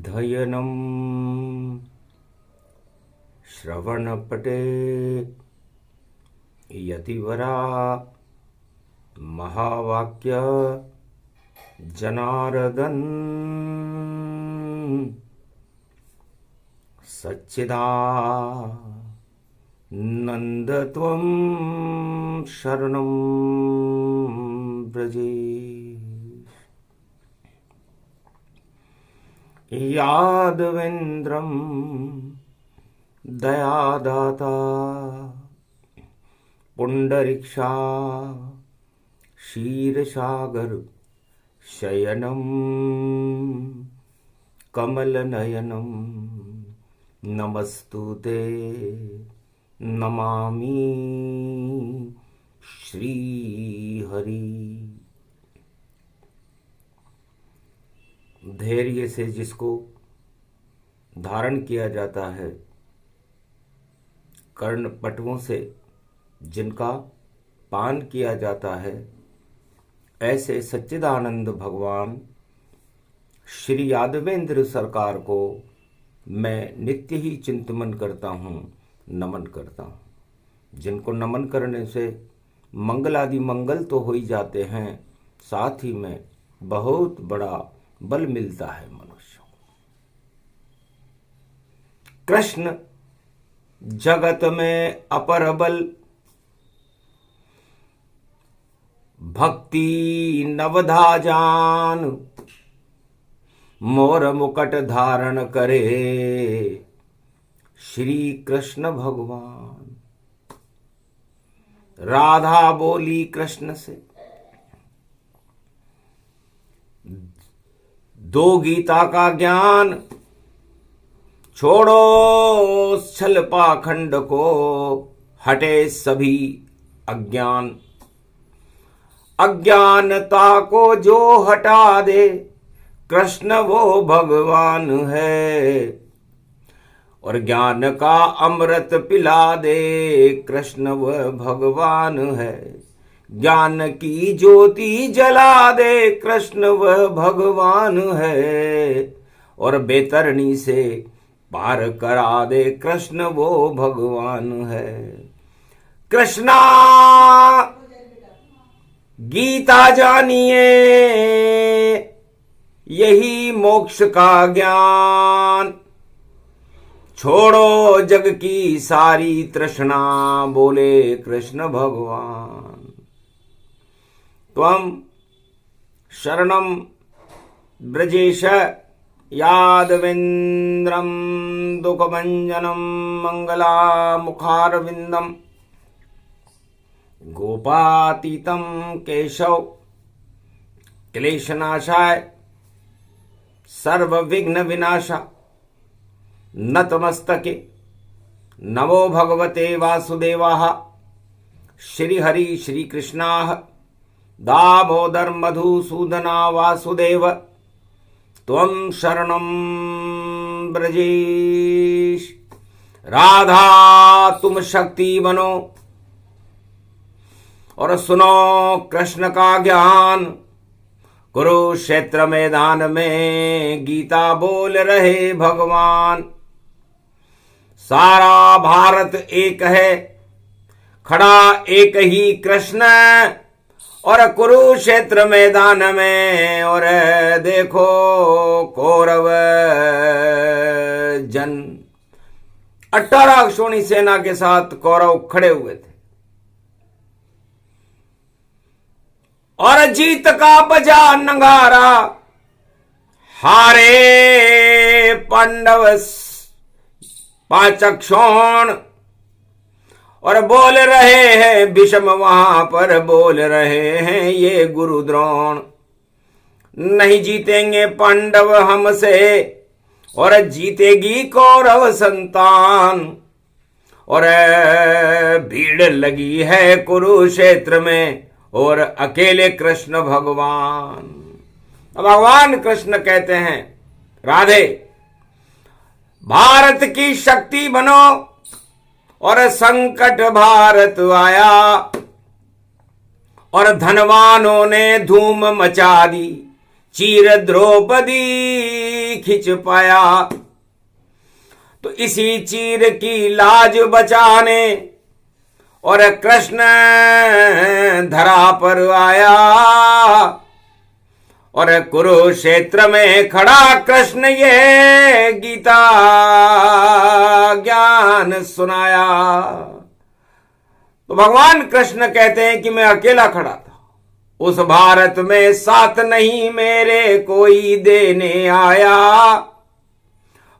धयनं श्रवणपटे यतिवरा महावाक्य जनार्दन सच्चिदानंद त्वं शरणं व्रजे। यादवेन्द्रं दयादाता पुंडरीक्षा क्षीरसागर शयनं कमलनयनं नमस्तुते नमामि श्रीहरि। धैर्य से जिसको धारण किया जाता है, कर्ण पटुओं से जिनका पान किया जाता है, ऐसे सच्चिदानंद भगवान श्री यादवेंद्र सरकार को मैं नित्य ही चिंतन करता हूँ, नमन करता हूँ। जिनको नमन करने से मंगलादि मंगल तो हो ही जाते हैं, साथ ही में बहुत बड़ा बल मिलता है मनुष्य को। कृष्ण जगत में अपर बल, भक्ति नवधा जान, मोर मुकुट धारण करे श्री कृष्ण भगवान। राधा बोली कृष्ण से, दो गीता का ज्ञान, छोड़ो छल पाखंड को, हटे सभी अज्ञान। अज्ञानता को जो हटा दे, कृष्ण वो भगवान है। और ज्ञान का अमृत पिला दे, कृष्ण वह भगवान है। ज्ञान की ज्योति जला दे, कृष्ण वह भगवान है। और बेतरणी से पार करा दे, कृष्ण वो भगवान है। कृष्णा गीता जानिए, यही मोक्ष का ज्ञान। छोड़ो जग की सारी तृष्णा, बोले कृष्ण भगवान। त्वं शरणं ब्रजेश यादवेन्द्रं, दुःखभञ्जनं मङ्गलामुखारविन्दं। गोपातीतं केशव क्लेशनाशाय, सर्वविघ्न विनाशा। नतमस्तके नमो भगवते वासुदेवाय। श्रीहरि श्रीकृष्णाः दामोदर मधुसूदना वासुदेव, त्वं शरणं ब्रजेश। राधा तुम शक्ति बनो और सुनो कृष्ण का ज्ञान। कुरुक्षेत्र मैदान में गीता बोल रहे भगवान। सारा भारत एक है, खड़ा एक ही कृष्ण। और कुरुक्षेत्र मैदान में और देखो कौरव जन 18 अक्षौणी सेना के साथ कौरव खड़े हुए थे। और जीत का बजा नगारा, हारे पांडव 5 अक्षौण। और बोल रहे हैं भीष्म, वहां पर बोल रहे हैं ये गुरु द्रोण। नहीं जीतेंगे पांडव हमसे, और जीतेगी कौरव संतान। और भीड़ लगी है कुरुक्षेत्र में, और अकेले कृष्ण भगवान। भगवान कृष्ण कहते हैं, राधे भारत की शक्ति बनो। और संकट भारत आया, और धनवानों ने धूम मचा दी। चीर द्रौपदी खिंच पाया। तो इसी चीर की लाज बचाने और कृष्ण धरा पर आया, और कुरुक्षेत्र में खड़ा कृष्ण ये गीता ज्ञान सुनाया। तो भगवान कृष्ण कहते हैं कि मैं अकेला खड़ा था, उस भारत में साथ नहीं मेरे कोई देने आया।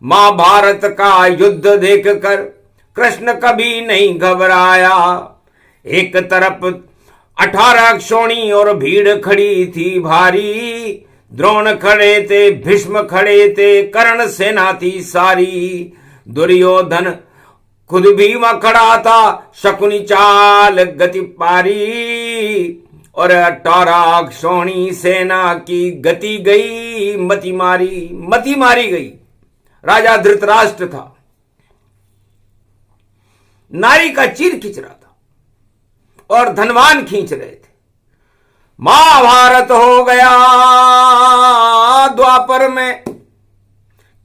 महाभारत का युद्ध देखकर कृष्ण कभी नहीं घबराया। एक तरफ 18 क्षोणी और भीड़ खड़ी थी भारी, द्रोण खड़े थे, भीष्म खड़े थे, कर्ण सेना थी सारी। दुर्योधन खुद भी वहां खड़ा था, शकुनी चाल गति पारी, और 18 क्षोणी सेना की गति गई, मति मारी गई। राजा धृतराष्ट्र था, नारी का चीर खींच रहा था और धनवान खींच रहे थे। महाभारत हो गया द्वापर में,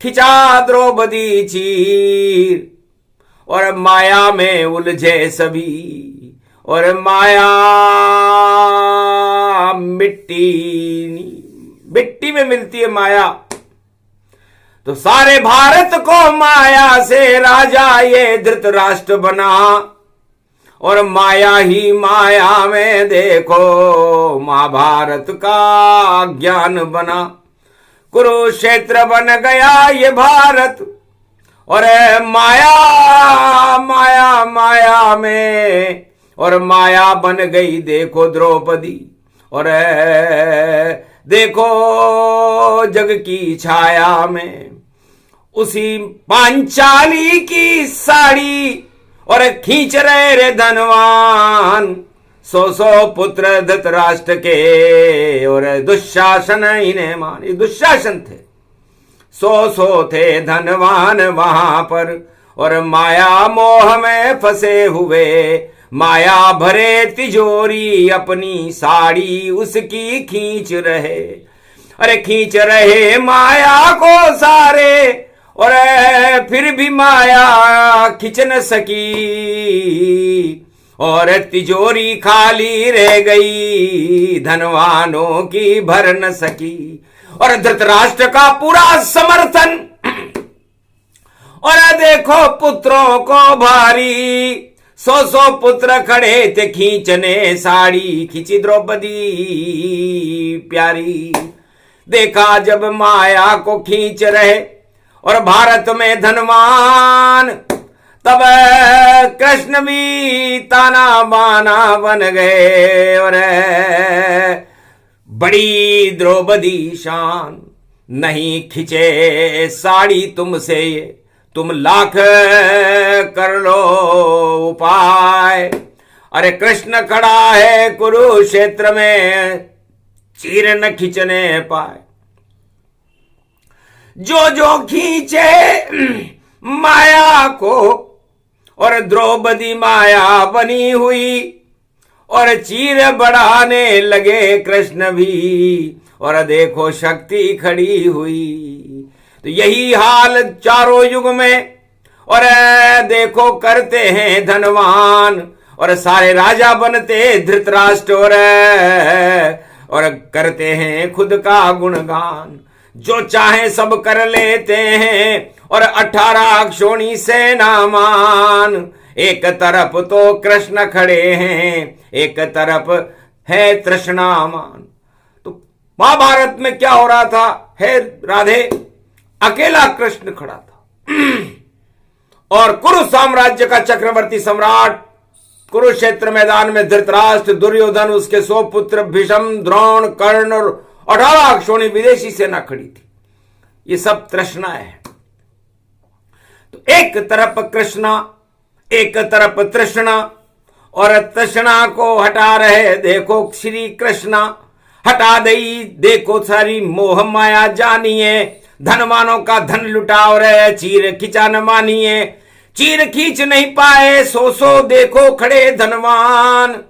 खिंचा द्रौपदी चीर, और माया में उलझे सभी, और माया मिट्टी में मिलती है माया। तो सारे भारत को माया से राजा ये धृतराष्ट्र बना, और माया ही माया में देखो महाभारत का ज्ञान बना। कुरुक्षेत्र बन गया ये भारत, और माया में, और माया बन गई देखो द्रौपदी, और देखो जग की छाया में उसी पांचाली की साड़ी, और खींच रहे रे धनवान 100 पुत्र धृतराष्ट्र के, और दुशासन इन्हें मान। ये दुशासन थे, 100 थे धनवान वहां पर, और माया मोह में फंसे हुए, माया भरे तिजोरी अपनी साड़ी उसकी खींच रहे। अरे खींच रहे माया को सारे, और फिर भी माया खींच न सकी, और तिजोरी खाली रह गई, धनवानों की भर न सकी। और धृतराष्ट्र का पूरा समर्थन, और देखो पुत्रों को भारी, 100 पुत्र खड़े थे खींचने साड़ी, खींची द्रौपदी प्यारी। देखा जब माया को खींच रहे और भारत में धनवान, तब कृष्ण भी ताना बाना बन गए, और बड़ी द्रौपदी शान, नहीं खिंचे साड़ी तुमसे ये, तुम लाख कर लो उपाय। अरे कृष्ण खड़ा है कुरुक्षेत्र में, चीर न खींचने पाए। जो खींचे माया को, और द्रौपदी माया बनी हुई, और चीर बढ़ाने लगे कृष्ण भी, और देखो शक्ति खड़ी हुई। तो यही हाल चारों युग में, और देखो करते हैं धनवान, और सारे राजा बनते धृतराष्ट्र, और करते हैं खुद का गुणगान। जो चाहे सब कर लेते हैं, और 18 क्षोणी सेना मान। एक तरफ तो कृष्ण खड़े हैं, एक तरफ है तृष्णामान। तो महाभारत में क्या हो रहा था? है राधे, अकेला कृष्ण खड़ा था, और कुरु साम्राज्य का चक्रवर्ती सम्राट कुरुक्षेत्र मैदान में धृतराष्ट्र, दुर्योधन, उसके 100 पुत्र, भीष्म, द्रोण, कर्ण और 18 क्षोणी विदेशी सेना खड़ी थी। ये सब तृष्णा है। तो एक तरफ कृष्णा, एक तरफ तृष्णा, और तृष्णा को हटा रहे देखो श्री कृष्णा। हटा दई देखो सारी मोह माया जानिए, धनवानों का धन लुटाओ रे, चीर खींचा न मानिए। चीर खींच नहीं पाए 100 देखो खड़े धनवान,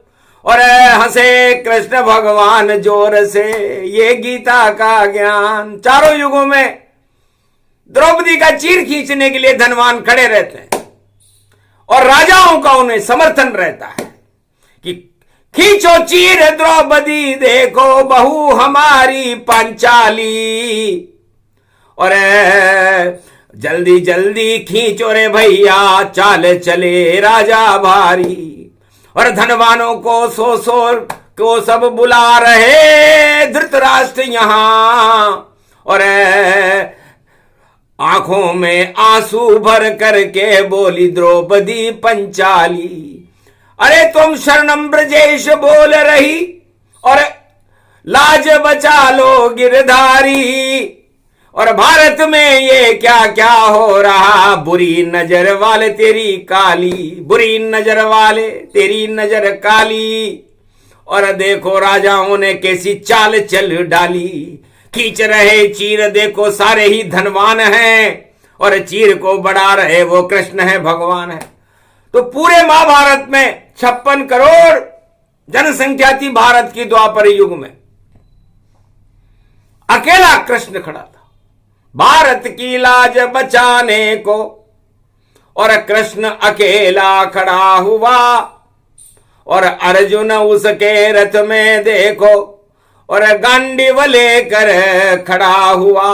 और हंसे कृष्ण भगवान जोर से, ये गीता का ज्ञान। चारों युगों में द्रौपदी का चीर खींचने के लिए धनवान खड़े रहते हैं और राजाओं का उन्हें समर्थन रहता है कि खींचो चीर द्रौपदी, देखो बहू हमारी पांचाली, और जल्दी जल्दी खींचो रे भैया, चाल चले राजा भारी। और धनवानों को सो को सब बुला रहे धृतराष्ट्र यहां, और आंखों में आंसू भर करके बोली द्रौपदी पंचाली, अरे तुम शरणम ब्रजेश बोल रही और लाज बचा लो गिरधारी, और भारत में ये क्या क्या हो रहा, बुरी नजर वाले तेरी काली, बुरी नजर वाले तेरी नजर काली। और देखो राजाओं ने कैसी चाल चल डाली, खींच रहे चीर देखो सारे ही धनवान हैं, और चीर को बढ़ा रहे वो कृष्ण है भगवान है। तो पूरे महाभारत में 56 करोड़ जनसंख्या थी भारत की द्वापर युग में, अकेला कृष्ण खड़ा था भारत की लाज बचाने को, और कृष्ण अकेला खड़ा हुआ, और अर्जुन उसके रथ में देखो और गांडीव लेकर खड़ा हुआ,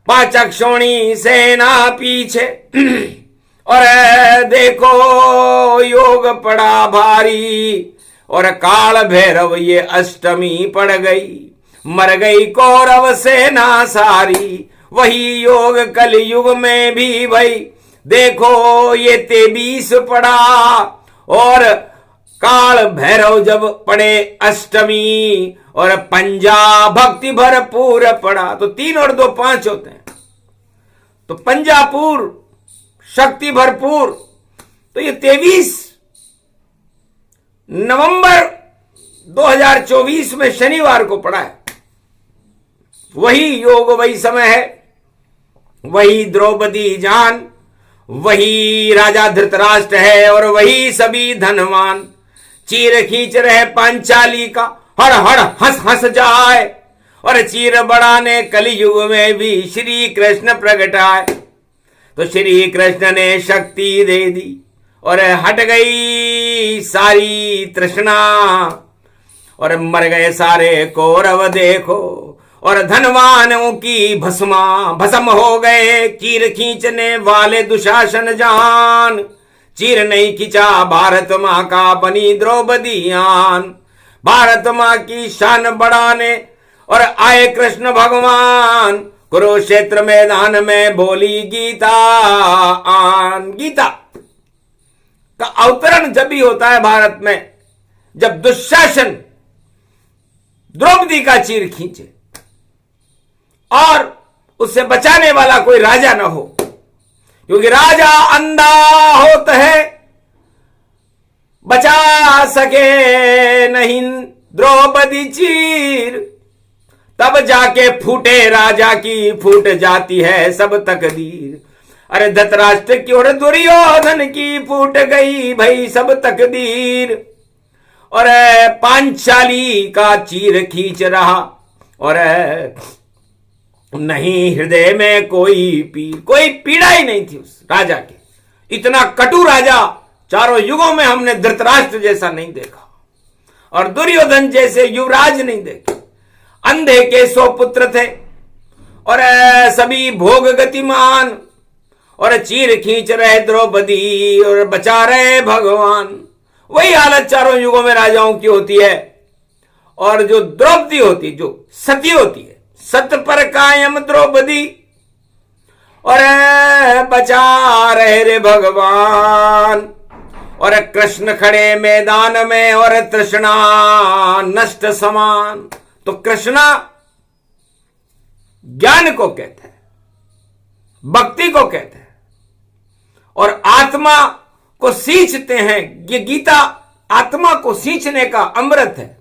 5 अक्षौणी सेना पीछे, और देखो योग पड़ा भारी, और काल भैरव ये अष्टमी पड़ गई, मर गई कौरव सेना सारी। वही योग कल युग में भी भाई देखो ये 23 पड़ा, और काल भैरव जब पड़े अष्टमी, और पंजा भक्ति भरपूर पड़ा, तो 3 और 2 5 होते हैं, तो पंजापुर शक्ति भरपूर, तो ये 23 नवंबर 2024 में शनिवार को पड़ा है। वही योग वही समय है, वही द्रौपदी जान, वही राजा धृतराष्ट्र है, और वही सभी धनवान चीर खींच रहे पांचाली का, हड़ हड़ हंस हंस जाए, और चीर बढ़ाने कलयुग में भी श्री कृष्ण प्रगटाए। तो श्री कृष्ण ने शक्ति दे दी और हट गई सारी तृष्णा, और मर गए सारे कौरव देखो, और धनवानों की भस्म हो गए चीर खींचने वाले दुशासन जान। चीर नहीं खींचा भारत माँ का बनी द्रौपदीयान, भारत माँ की शान बढ़ाने और आए कृष्ण भगवान। कुरुक्षेत्र मैदान में बोली गीता आन। गीता का अवतरण जब भी होता है भारत में, जब दुशासन द्रौपदी का चीर खींचे और उससे बचाने वाला कोई राजा न हो, क्योंकि राजा अंधा होता है, बचा सके नहीं द्रौपदी चीर, तब जाके फूटे राजा की फूट जाती है सब तकदीर। अरे धृतराष्ट्र की और दुर्योधन की फूट गई भाई सब तकदीर, और पांचाली का चीर खींच रहा, और नहीं हृदय में कोई पीड़ा ही नहीं थी उस राजा की। इतना कटु राजा चारों युगों में हमने धृतराष्ट्र जैसा नहीं देखा, और दुर्योधन जैसे युवराज नहीं देखे। अंधे के 100 पुत्र थे और सभी भोग गतिमान, और चीर खींच रहे द्रौपदी और बचा रहे भगवान। वही हालत चारों युगों में राजाओं की होती है। और जो द्रौपदी होती, जो सती होती है, सत पर कायम द्रौपदी, और बचा रहे रे भगवान। और कृष्ण खड़े मैदान में और तृष्णा नष्ट समान। तो कृष्णा ज्ञान को कहते हैं, भक्ति को कहते हैं, और आत्मा को सींचते हैं। ये गीता आत्मा को सींचने का अमृत है।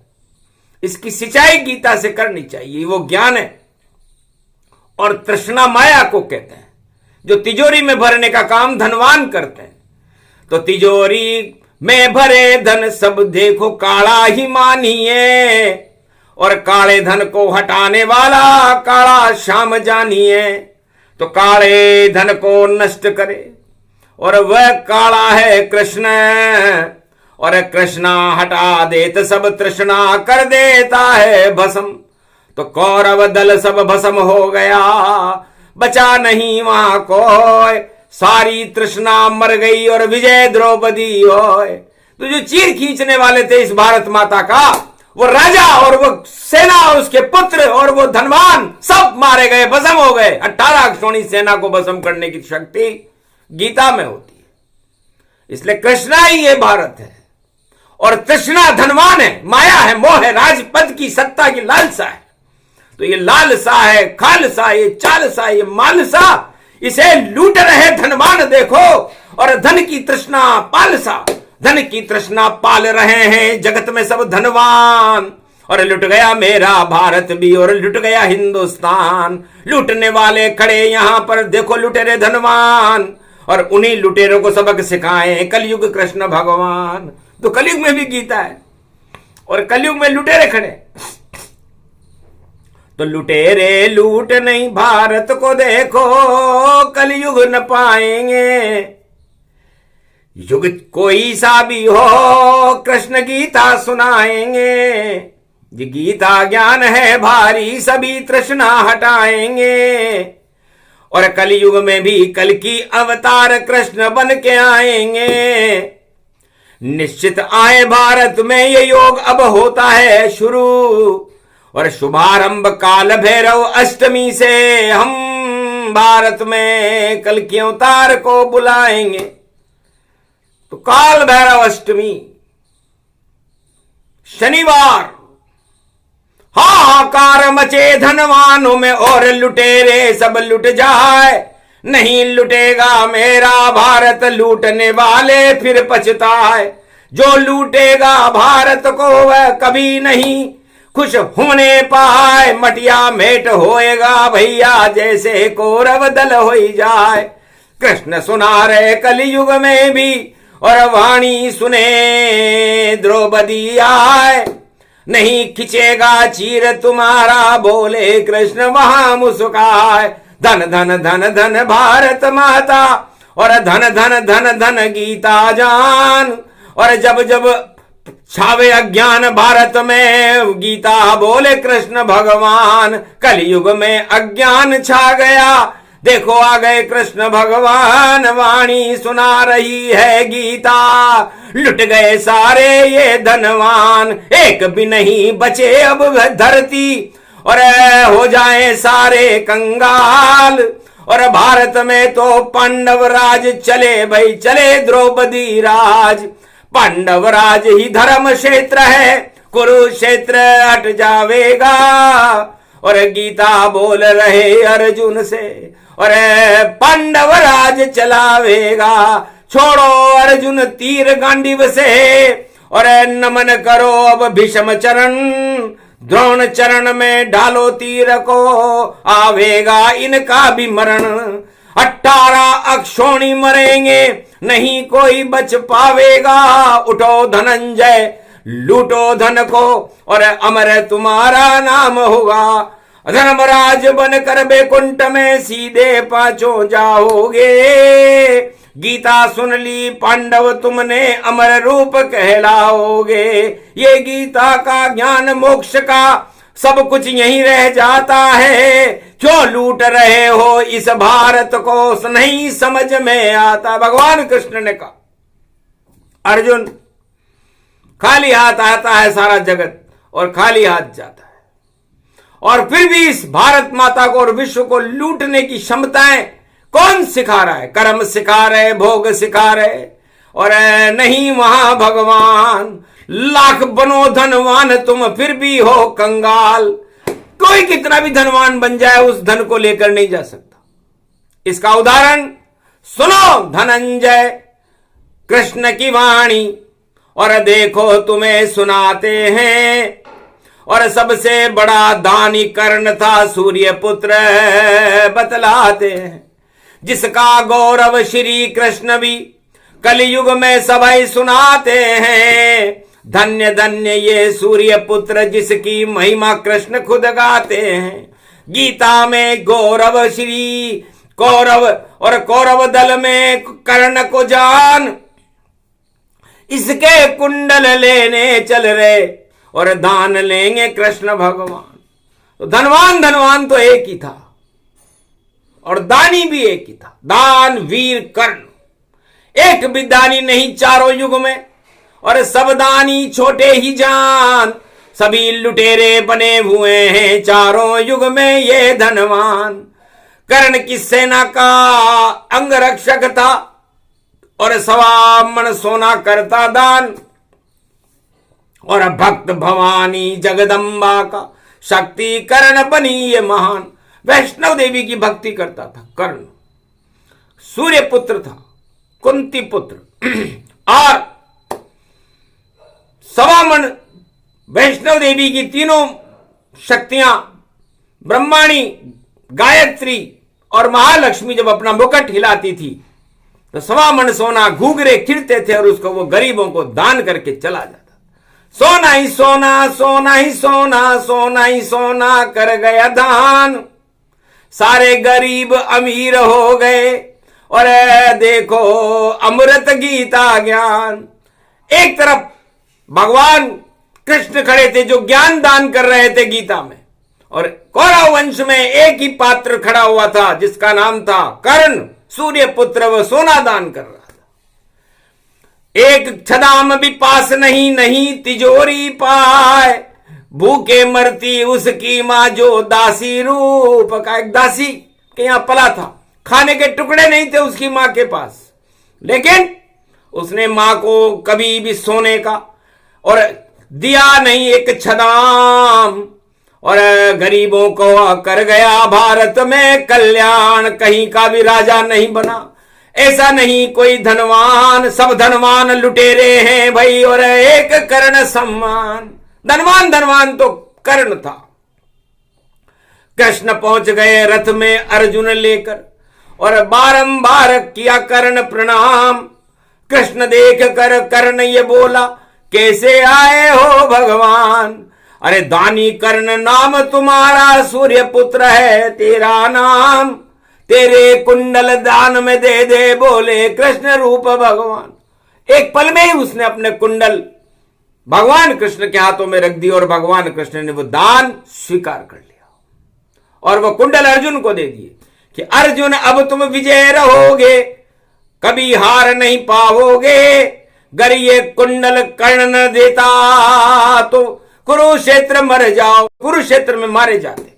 इसकी सिंचाई गीता से करनी चाहिए, वो ज्ञान है। और तृष्णा माया को कहते हैं, जो तिजोरी में भरने का काम धनवान करते हैं। तो तिजोरी में भरे धन सब देखो काला ही मानिए, और काले धन को हटाने वाला काला श्याम जानिए। तो काले धन को नष्ट करे, और वह काला है कृष्ण, और कृष्णा हटा देत सब तृष्णा कर देता है भस्म। तो कौरव दल सब भस्म हो गया, बचा नहीं वहां कोई, सारी तृष्णा मर गई और विजय द्रौपदी होए। तो जो चीर खींचने वाले थे इस भारत माता का, वो राजा और वो सेना और उसके पुत्र और वो धनवान सब मारे गए, भस्म हो गए। 18 अक्षौणी सेना को भस्म करने की शक्ति गीता में होती है। इसलिए कृष्णा ही ये भारत है, और तृष्णा धनवान है, माया है, मोह है, राजपद की सत्ता की लालसा है। तो ये लालसा है, खालसा, ये चालसा, ये मालसा, इसे लूट रहे धनवान देखो, और धन की तृष्णा पालसा, धन की तृष्णा पाल रहे हैं जगत में सब धनवान। और लुट गया मेरा भारत भी, और लुट गया हिंदुस्तान। लूटने वाले खड़े यहां पर देखो, लुटेरे धनवान, और उन्हीं लुटेरों को सबक सिखाए कलयुग कृष्ण भगवान। तो कलयुग में भी गीता है, और कलयुग में लुटेरे खड़े। तो लुटेरे लूट नहीं भारत को देखो, कलयुग न पाएंगे। युग कोई सा भी हो, कृष्ण गीता सुनाएंगे। ये गीता ज्ञान है भारी, सभी तृष्णा हटाएंगे। और कलयुग में भी कल की अवतार कृष्ण बन के आएंगे। निश्चित आए भारत में ये योग अब होता है शुरू, और शुभारंभ काल भैरव अष्टमी से हम भारत में कल के अवतार को बुलाएंगे। तो काल भैरव अष्टमी शनिवार, हाहाकार मचे धनवानों में, और लुटेरे सब लुट जाए। नहीं लुटेगा मेरा भारत, लूटने वाले फिर पछताए। जो लूटेगा भारत को वह कभी नहीं खुश होने पाए। मटिया मेट होएगा भैया, जैसे कौरव दल हो जाए। कृष्ण सुना रहे कलयुग में भी, और वाणी सुने द्रौपदी आए। नहीं खिंचेगा चीर तुम्हारा, बोले कृष्ण वहां मुस्काए। धन धन धन धन भारत माता, और धन धन धन धन गीता जान। और जब जब छावे अज्ञान भारत में, गीता बोले कृष्ण भगवान। कलयुग में अज्ञान छा गया, देखो आ गए कृष्ण भगवान। वाणी सुना रही है गीता, लुट गए सारे ये धनवान। एक भी नहीं बचे अब धरती, और हो जाए सारे कंगाल। और भारत में तो पांडव राज चले भाई, चले द्रौपदी राज। पांडव राज ही धर्म क्षेत्र है, कुरुक्षेत्र हट जावेगा। और गीता बोल रहे अर्जुन से, और पांडव राज चलावेगा। छोड़ो अर्जुन तीर गांडीव से, और नमन करो अब भीष्म चरण। द्रोण चरण में डालो तीर को, आवेगा इनका भी मरण। 18 अक्षौणी मरेंगे, नहीं कोई बच पावेगा। उठो धनंजय, लूटो धन को, और अमर तुम्हारा नाम होगा। धर्मराज बनकर बैकुंठ में सीधे पांचों जाओगे। गीता सुन ली पांडव तुमने, अमर रूप कहलाओगे। ये गीता का ज्ञान मोक्ष का सब कुछ यहीं रह जाता है। क्यों लूट रहे हो इस भारत को, नहीं समझ में आता। भगवान कृष्ण ने कहा, अर्जुन खाली हाथ आता है सारा जगत, और खाली हाथ जाता है। और फिर भी इस भारत माता को और विश्व को लूटने की क्षमताएं कौन सिखा रहा है? कर्म सिखा रहे, भोग सिखा रहे। और नहीं वहां भगवान, लाख बनो धनवान तुम फिर भी हो कंगाल। कोई कितना भी धनवान बन जाए, उस धन को लेकर नहीं जा सकता। इसका उदाहरण सुनो धनंजय, कृष्ण की वाणी, और देखो तुम्हें सुनाते हैं। और सबसे बड़ा दानी कर्ण था सूर्य पुत्र, बतलाते हैं। जिसका गौरव श्री कृष्ण भी कलयुग में सभी सुनाते हैं। धन्य धन्य ये सूर्य पुत्र, जिसकी महिमा कृष्ण खुद गाते हैं। गीता में गौरव श्री कौरव और कौरव दल में कर्ण को जान, इसके कुंडल लेने चल रहे और दान लेंगे कृष्ण भगवान। तो धनवान धनवान तो एक ही था और दानी भी एक ही था, दान वीर कर्ण। एक भी दानी नहीं चारों युग में, और सब दानी छोटे ही जान, सभी लुटेरे बने हुए हैं चारों युग में ये धनवान। कर्ण की सेना का अंगरक्षक था और 1.25 मन सोना करता दान, और भक्त भवानी जगदम्बा का शक्ति कर्ण बनी ये महान। वैष्णव देवी की भक्ति करता था कर्ण। सूर्य पुत्र था, कुंती पुत्र और 1.25 मन वैष्णव देवी की तीनों शक्तियां ब्रह्माणी, गायत्री और महालक्ष्मी जब अपना मुकुट हिलाती थी तो 1.25 मन सोना घूघरे खिलते थे और उसको वो गरीबों को दान करके चला जाता। सोना ही सोना, सोना ही सोना, सोना ही सोना कर गया दान, सारे गरीब अमीर हो गए और देखो अमृत गीता ज्ञान। एक तरफ भगवान कृष्ण खड़े थे जो ज्ञान दान कर रहे थे गीता में, और कौरव वंश में एक ही पात्र खड़ा हुआ था जिसका नाम था कर्ण, सूर्य पुत्र, वह सोना दान कर रहा था। एक छदाम भी पास नहीं, नहीं तिजोरी पाए, भूखे मरती उसकी मां जो दासी रूप का। एक दासी के यहां पला था, खाने के टुकड़े नहीं थे उसकी मां के पास, लेकिन उसने मां को कभी भी सोने का और दिया नहीं एक छदाम, और गरीबों को कर गया भारत में कल्याण। कहीं का भी राजा नहीं बना, ऐसा नहीं कोई धनवान, सब धनवान लुटेरे हैं भाई, और एक कर्ण सम्मान। धनवान धनवान तो कर्ण था। कृष्ण पहुंच गए रथ में अर्जुन लेकर, और बारंबार किया कर्ण प्रणाम। कृष्ण देख कर कर्ण ये बोला, कैसे आए हो भगवान? अरे दानी कर्ण नाम तुम्हारा, सूर्य पुत्र है तेरा नाम, तेरे कुंडल दान में दे दे, बोले कृष्ण रूप भगवान। एक पल में ही उसने अपने कुंडल भगवान कृष्ण के हाथों में रख दी और भगवान कृष्ण ने वो दान स्वीकार कर लिया, और वो कुंडल अर्जुन को दे दिए कि अर्जुन अब तुम विजय रहोगे, कभी हार नहीं पाओगे। अगर ये कुंडल कर्ण न देता तो कुरुक्षेत्र मर जाओ, कुरुक्षेत्र में मारे जाते।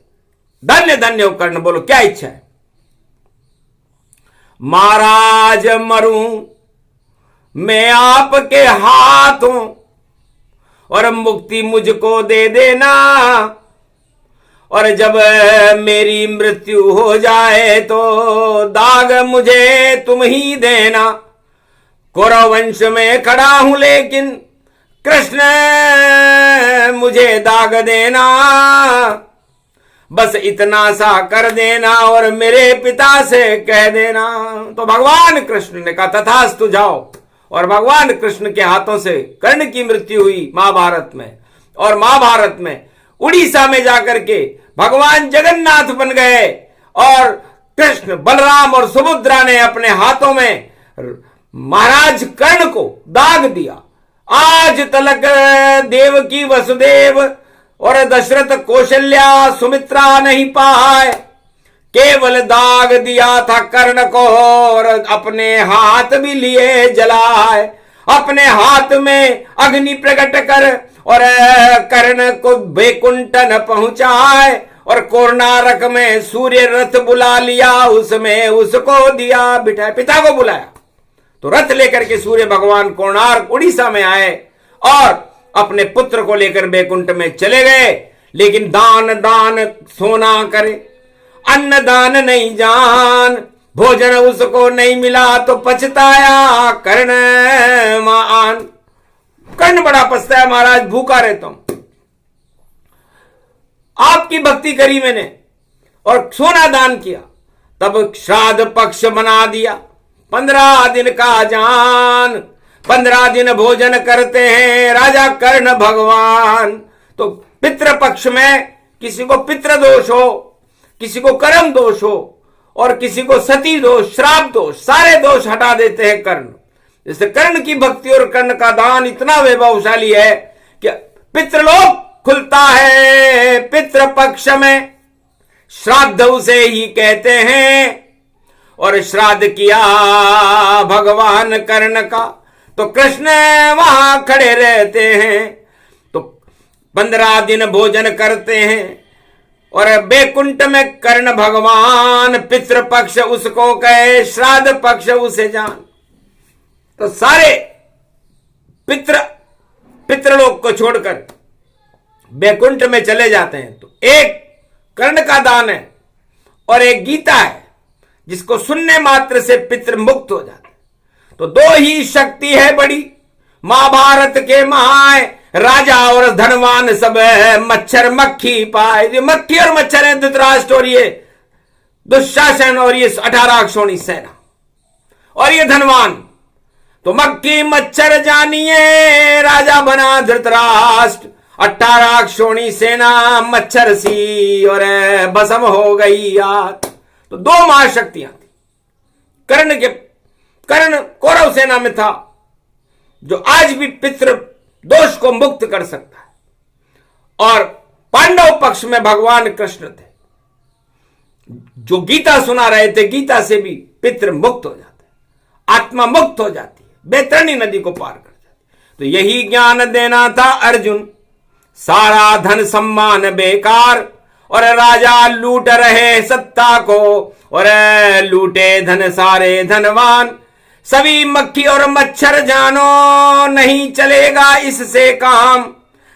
धन्य धन्य हो कर्ण, बोलो क्या इच्छा है? महाराज मरूं मैं आपके हाथों, और मुक्ति मुझको दे देना, और जब मेरी मृत्यु हो जाए तो दाग मुझे तुम ही देना। कौरव वंश में खड़ा हूं लेकिन कृष्ण मुझे दाग देना, बस इतना सा कर देना और मेरे पिता से कह देना। तो भगवान कृष्ण ने कहा तथास्तु जाओ, और भगवान कृष्ण के हाथों से कर्ण की मृत्यु हुई महाभारत में। और महाभारत में उड़ीसा में जाकर के भगवान जगन्नाथ बन गए, और कृष्ण, बलराम और सुभद्रा ने अपने हाथों में महाराज कर्ण को दाग दिया। आज तलक देवकी वसुदेव और दशरथ कौशल्या सुमित्रा नहीं पाए, केवल दाग दिया था कर्ण को, और अपने हाथ भी लिए जलाए, अपने हाथ में अग्नि प्रकट कर और कर्ण को बैकुंठ न पहुंचाए, और कोणार्क में सूर्य रथ बुला लिया, उसमें उसको दिया बिठाए। पिता को बुलाया तो रथ लेकर के सूर्य भगवान कोणार्क उड़ीसा में आए और अपने पुत्र को लेकर बैकुंठ में चले गए। लेकिन दान दान सोना करे, अन्न दान नहीं जान, भोजन उसको नहीं मिला तो पछताया कर्ण मान। कर्ण बड़ा पछताया, महाराज भूखा रहता हूं, आपकी भक्ति करी मैंने और सोना दान किया। तब श्राद्ध पक्ष बना दिया, 15 दिन का जान, 15 दिन भोजन करते हैं राजा कर्ण भगवान। तो पितृ पक्ष में किसी को पितृ दोष हो, किसी को कर्म दोष हो, और किसी को सती दोष, श्राप दोष, सारे दोष हटा देते हैं कर्ण। जैसे कर्ण की भक्ति और कर्ण का दान इतना वैभवशाली है कि पितृलोक खुलता है पितृपक्ष में, श्राद्ध उसे ही कहते हैं। और श्राद्ध किया भगवान कर्ण का तो कृष्ण वहां खड़े रहते हैं, तो 15 दिन भोजन करते हैं। और बैकुंठ में कर्ण भगवान, पितृपक्ष उसको कहे, श्राद्ध पक्ष उसे जान। तो सारे पितृलोक को छोड़कर बैकुंठ में चले जाते हैं। तो एक कर्ण का दान है और एक गीता है जिसको सुनने मात्र से पितृ मुक्त हो जाते हैं। तो दो ही शक्ति है बड़ी, महाभारत के महाय राजा और धनवान सब है, मच्छर मक्खी पाए। ये मक्खी और मच्छर है धृतराष्ट्र और ये दुशासन और ये 18 अक्षौणी सेना और ये धनवान। तो मक्खी मच्छर जानिए राजा बना धृतराष्ट्र, 18 अक्षौणी सेना मच्छर सी और भस्म हो गई याद। तो दो महाशक्तियां थी। कर्ण कौरव सेना में था जो आज भी पितृ दोष को मुक्त कर सकता है, और पांडव पक्ष में भगवान कृष्ण थे जो गीता सुना रहे थे। गीता से भी पितृ मुक्त हो जाते, आत्मा मुक्त हो जाती है, बैतरणी नदी को पार कर जाती। तो यही ज्ञान देना था अर्जुन। सारा धन सम्मान बेकार और राजा लूट रहे सत्ता को, और लूटे धन सारे धनवान। सभी मक्खी और मच्छर जानो, नहीं चलेगा इससे काम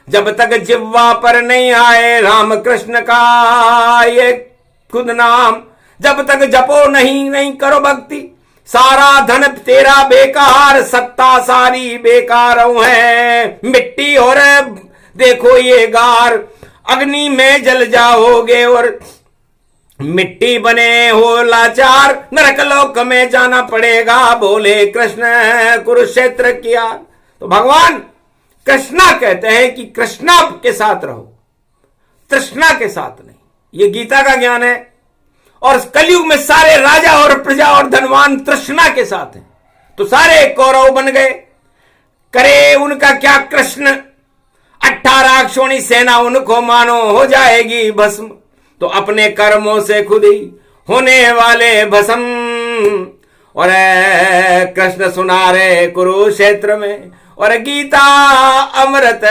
जब तक जिह्वा पर नहीं आए राम कृष्ण का ये खुद नाम। जब तक जपो नहीं करो भक्ति, सारा धन तेरा बेकार, सत्ता सारी बेकार है मिट्टी। और देखो ये गार, अग्नि में जल जाओगे और मिट्टी बने हो लाचार, नरक लोक में जाना पड़ेगा बोले कृष्ण कुरुक्षेत्र किया। तो भगवान कृष्णा कहते हैं कि कृष्णा के साथ रहो, तृष्णा के साथ नहीं। ये गीता का ज्ञान है। और कलयुग में सारे राजा और प्रजा और धनवान तृष्णा के साथ हैं। तो सारे कौरव बन गए, करे उनका क्या कृष्ण। 18 अक्षौणी सेना उनको मानो हो जाएगी भस्म। तो अपने कर्मों से खुद ही होने वाले भस्म। और कृष्ण सुना रहे कुरुक्षेत्र में, और गीता अमृत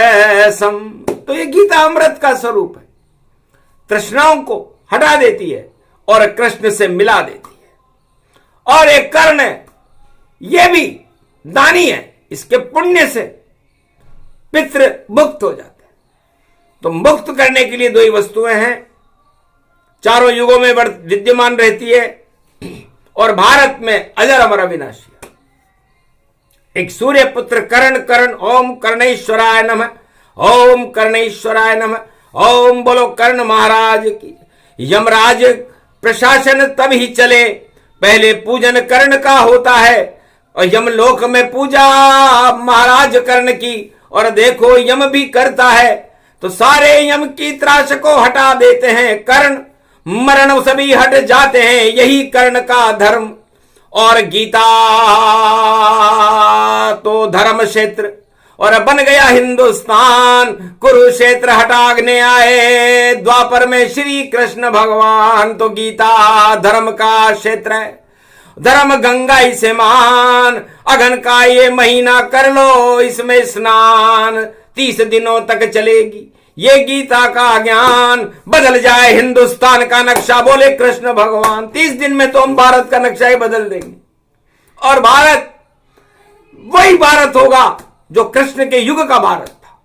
सम। तो ये गीता अमृत का स्वरूप है, तृष्णाओं को हटा देती है और कृष्ण से मिला देती है। और एक कर्ण है, ये भी दानी है, इसके पुण्य से पितृ मुक्त हो जाते हैं। तो मुक्त करने के लिए दो ही वस्तुएं हैं, चारों युगों में विद्यमान रहती है और भारत में अजर अमर अविनाशी है। एक सूर्य पुत्र कर्ण ओम कर्णेश्वराय नमः, ओम कर्णेश्वराय नमः, ओम बोलो कर्ण महाराज की। यमराज प्रशासन तब ही चले, पहले पूजन कर्ण का होता है। और यमलोक में पूजा महाराज कर्ण की, और देखो यम भी करता है। तो सारे यम की त्रास को हटा देते हैं कर्ण, मरण सभी हट जाते हैं, यही कर्ण का धर्म। और गीता तो धर्म क्षेत्र, और बन गया हिंदुस्तान। कुरुक्षेत्र हटाने आए द्वापर में श्री कृष्ण भगवान। तो गीता धर्म का क्षेत्र है, धर्म गंगा इसे मान। अगन का ये महीना कर लो इसमें स्नान, 30 दिनों तक चलेगी ये गीता का ज्ञान। बदल जाए हिंदुस्तान का नक्शा बोले कृष्ण भगवान, 30 दिन में तो हम भारत का नक्शा ही बदल देंगे। और भारत वही भारत होगा जो कृष्ण के युग का भारत था,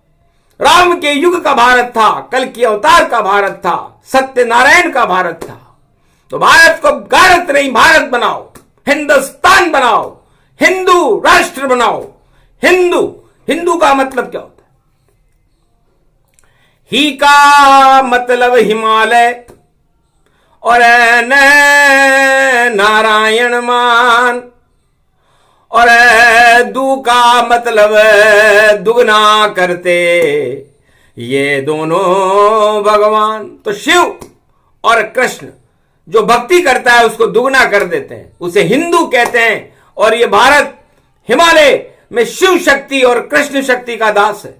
राम के युग का भारत था, कल की अवतार का भारत था, सत्यनारायण का भारत था। तो भारत को भारत नहीं भारत बनाओ, हिंदुस्तान बनाओ, हिंदू राष्ट्र बनाओ। हिंदू का मतलब क्या होता है? ही का मतलब हिमालय, और न नारायण मान, और दू का मतलब दुगना करते, ये दोनों भगवान। तो शिव और कृष्ण जो भक्ति करता है उसको दुगना कर देते हैं, उसे हिंदू कहते हैं। और ये भारत हिमालय में शिव शक्ति और कृष्ण शक्ति का दास है,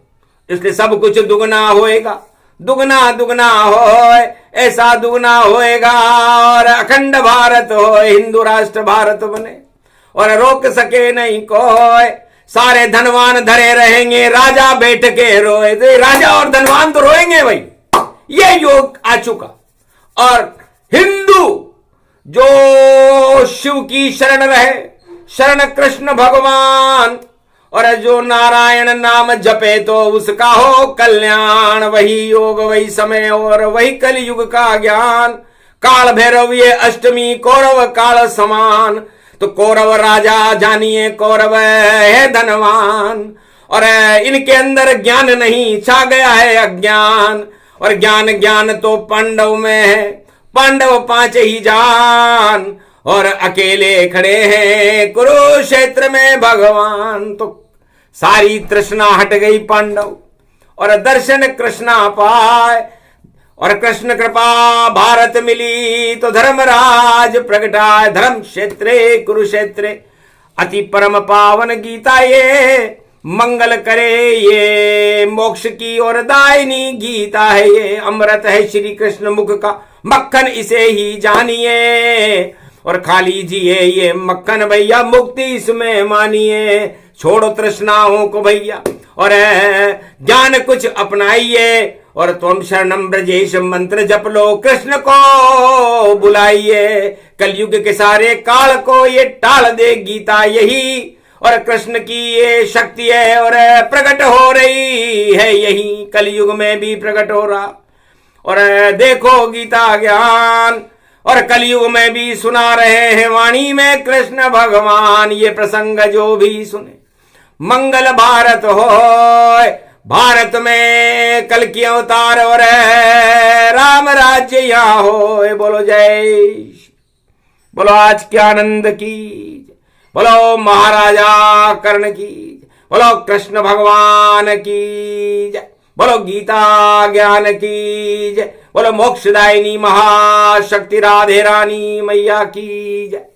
इसलिए सब कुछ दुगना होएगा, दुगना दुगना हो, ऐसा दुगना होएगा और अखंड भारत हो, हिंदू राष्ट्र भारत बने और रोक सके नहीं कोई। सारे धनवान धरे रहेंगे, राजा बैठ के रोए, तो राजा और धनवान तो रोएंगे भाई, ये योग आ चुका। और हिंदू जो शिव की शरण रहे, शरण कृष्ण भगवान, और जो नारायण नाम जपे तो उसका हो कल्याण। वही योग वही समय और वही कलयुग का ज्ञान। काल भैरव ये अष्टमी कौरव काल समान, तो कौरव राजा जानिए कौरव है धनवान। और इनके अंदर ज्ञान नहीं, छा गया है अज्ञान। और ज्ञान ज्ञान तो पांडव में है, पांडव 5 ही जान, और अकेले खड़े हैं कुरुक्षेत्र में भगवान। तो सारी तृष्णा हट गई पांडव और दर्शन कृष्णा पाए, और कृष्ण कृपा भारत मिली तो धर्मराज प्रगटाए। धर्म क्षेत्रे कुरुक्षेत्रे अति परम पावन गीता ये, मंगल करे ये मोक्ष की और दायिनी गीता है ये। अमृत है श्री कृष्ण मुख का मक्खन इसे ही जानिए, और खा लीजिए ये मक्खन भैया मुक्ति इसमें मानिए। छोड़ो तृष्णाओं को भैया और ज्ञान कुछ अपनाइए, और तुम शरणम ब्रजेश मंत्र जप लो, कृष्ण को बुलाइए। कलयुग के सारे काल को ये टाल दे गीता यही, और कृष्ण की ये शक्ति है और प्रकट हो रही है यही, कलयुग में भी प्रकट हो रहा। और देखो गीता ज्ञान और कलयुग में भी सुना रहे हैं वाणी में कृष्ण भगवान। ये प्रसंग जो भी सुने मंगल भारत हो, भारत में कल की अवतार और राम राज्य यहाँ हो। बोलो जय, बोलो आज के आनंद की, बोलो महाराजा कर्ण की, बोलो कृष्ण भगवान की जय, बोलो गीता ज्ञान की जय, बोलो मोक्षदायिनी महाशक्ति राधे रानी मैया की जय।